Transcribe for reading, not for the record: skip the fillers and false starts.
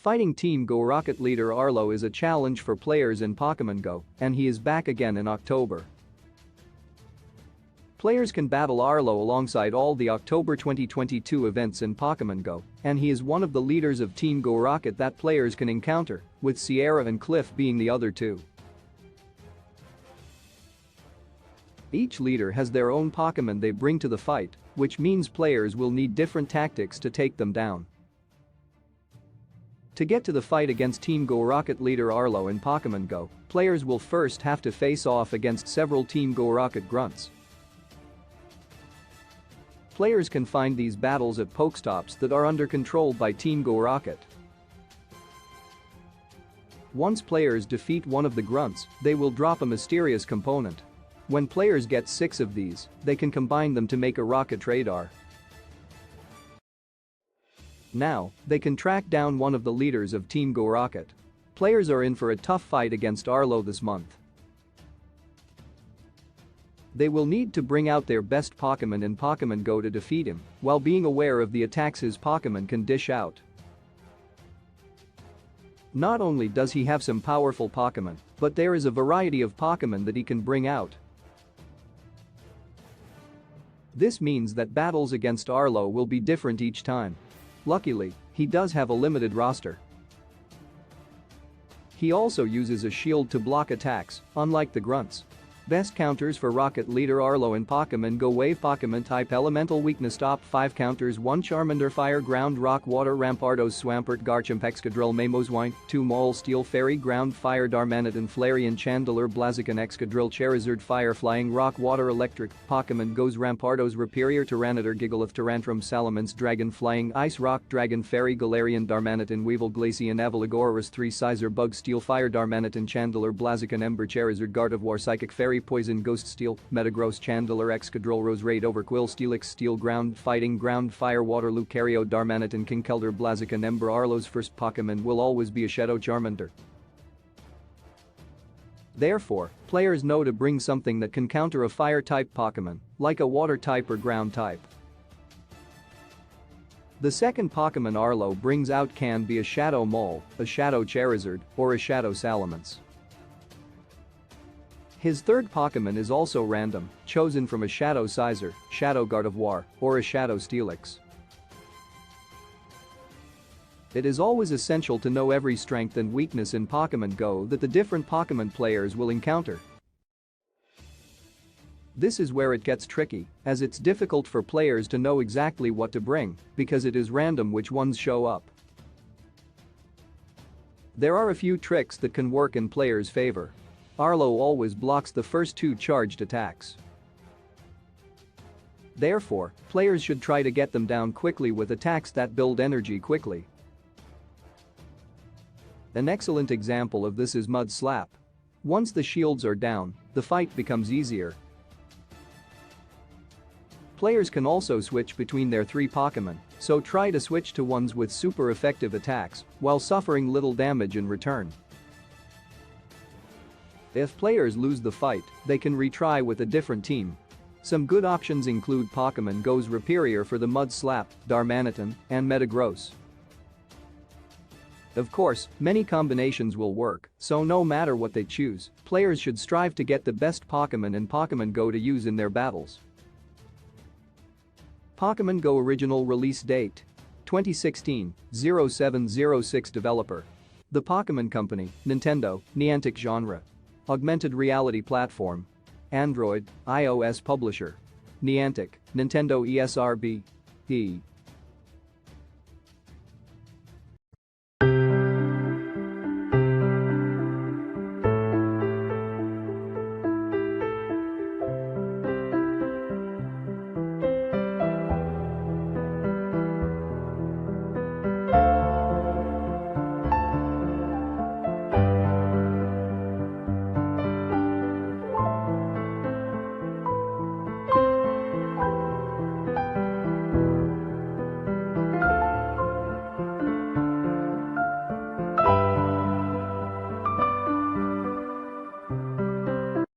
Fighting Team Go Rocket leader Arlo is a challenge for players in Pokémon Go, and he is back again in October. Players can battle Arlo alongside all the October 2022 events in Pokémon Go, and he is one of the leaders of Team Go Rocket that players can encounter, with Sierra and Cliff being the other two. Each leader has their own Pokémon they bring to the fight, which means players will need different tactics to take them down. To get to the fight against Team Go Rocket leader Arlo in Pokémon Go, players will first have to face off against several Team Go Rocket grunts. Players can find these battles at Pokestops that are under control by Team Go Rocket. Once players defeat one of the grunts, they will drop a mysterious component. When players get 6 of these, they can combine them to make a rocket radar. Now, they can track down one of the leaders of Team Go Rocket. Players are in for a tough fight against Arlo this month. They will need to bring out their best Pokémon in Pokémon Go to defeat him, while being aware of the attacks his Pokémon can dish out. Not only does he have some powerful Pokémon, but there is a variety of Pokémon that he can bring out. This means that battles against Arlo will be different each time. Luckily, he does have a limited roster. He also uses a shield to block attacks, unlike the grunts. Best counters for Rocket leader Arlo in Pokémon Go: Wave Pokémon type Elemental Weakness Top 5 counters: 1 Charmander Fire Ground Rock Water Rampardos Swampert Garchomp Excadrill Mamoswine, 2 Maul Steel Fairy Ground Fire Darmanitan Flareon Chandelure Blaziken Excadrill Charizard Fire Flying Rock Water Electric Pokémon Go's Rampardos Rhyperior Tyranitar Gigalith Tyrantrum Salamence Dragon Flying Ice Rock Dragon Fairy Galarian Darmanitan Weevil Glaceon Avalagorus 3 Sizer Bug Steel Fire Darmanitan Chandelure Blaziken Ember Charizard Gardevoir Psychic Fairy Poison Ghost Steel, Metagross Chandelure Excadrill Roserade Overquill Steelix Steel Ground Fighting Ground Fire Water Lucario Darmanitan Kinkeldure Blaziken Ember. Arlo's first Pokémon will always be a Shadow Charmander. Therefore, players know to bring something that can counter a Fire-type Pokémon, like a Water-type or Ground-type. The second Pokémon Arlo brings out can be a Shadow Maul, a Shadow Charizard, or a Shadow Salamence. His third Pokémon is also random, chosen from a Shadow Sizer, Shadow Gardevoir, or a Shadow Steelix. It is always essential to know every strength and weakness in Pokémon Go that the different Pokémon players will encounter. This is where it gets tricky, as it's difficult for players to know exactly what to bring, because it is random which ones show up. There are a few tricks that can work in players' favor. Arlo always blocks the first 2 charged attacks. Therefore, players should try to get them down quickly with attacks that build energy quickly. An excellent example of this is Mud Slap. Once the shields are down, the fight becomes easier. Players can also switch between their 3 Pokémon, so try to switch to ones with super effective attacks while suffering little damage in return. If players lose the fight, they can retry with a different team. Some good options include Pokémon Go's Rhyperior for the Mud Slap, Darmanitan, and Metagross. Of course, many combinations will work, so no matter what they choose, players should strive to get the best Pokémon in Pokémon Go to use in their battles. Pokémon Go original release date: 2016, 0706 Developer: The Pokémon Company, Nintendo, Niantic. Genre: Augmented reality platform. Android, iOS publisher. Niantic, Nintendo ESRB.